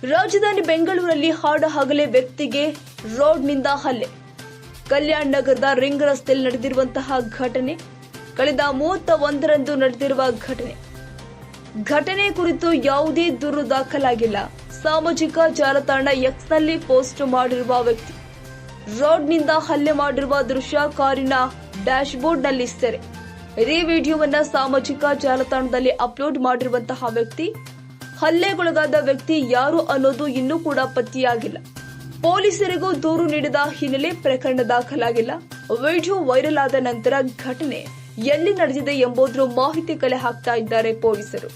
ರಾಜಧಾನಿ ಬೆಂಗಳೂರಲ್ಲಿ ಹಾಡ ಹಗಲೇ ವ್ಯಕ್ತಿಗೆ ರೋಡ್ನಿಂದ ಹಲ್ಲೆ. ಕಲ್ಯಾಣ ನಗರದ ರಿಂಗ್ ರಸ್ತೆಯಲ್ಲಿ ನಡೆದಿರುವಂತಹ ಘಟನೆ ಕಳೆದ 31ರಂದು ನಡೆದಿರುವ ಘಟನೆ ಕುರಿತು ಯಾವುದೇ ದೂರು ದಾಖಲಾಗಿಲ್ಲ. ಸಾಮಾಜಿಕ ಜಾಲತಾಣ ಎಕ್ಸ್ನಲ್ಲಿ ಪೋಸ್ಟ್ ಮಾಡಿರುವ ವ್ಯಕ್ತಿ ರೋಡ್ನಿಂದ ಹಲ್ಲೆ ಮಾಡಿರುವ ದೃಶ್ಯ ಕಾರಿನ ಡ್ಯಾಶ್ಬೋರ್ಡ್ನಲ್ಲಿ ಸೆರೆ. ಇದೇ ವಿಡಿಯೋವನ್ನ ಸಾಮಾಜಿಕ ಜಾಲತಾಣದಲ್ಲಿ ಅಪ್ಲೋಡ್ ಮಾಡಿರುವಂತಹ ವ್ಯಕ್ತಿ ಹಲ್ಲೆಗೊಳಗಾದ ವ್ಯಕ್ತಿ ಯಾರು ಅನ್ನೋದು ಇನ್ನೂ ಕೂಡ ಪತ್ತೆಯಾಗಿಲ್ಲ. ಪೊಲೀಸರಿಗೂ ದೂರು ನೀಡಿದ ಹಿನ್ನೆಲೆ ಪ್ರಕರಣ ದಾಖಲಾಗಿಲ್ಲ. ವಿಡಿಯೋ ವೈರಲ್ ಆದ ನಂತರ ಘಟನೆ ಎಲ್ಲಿ ನಡೆದಿದೆ ಎಂಬುದರ ಮಾಹಿತಿ ಕಲೆ ಹಾಕ್ತಾ ಇದ್ದಾರೆ ಪೊಲೀಸರು.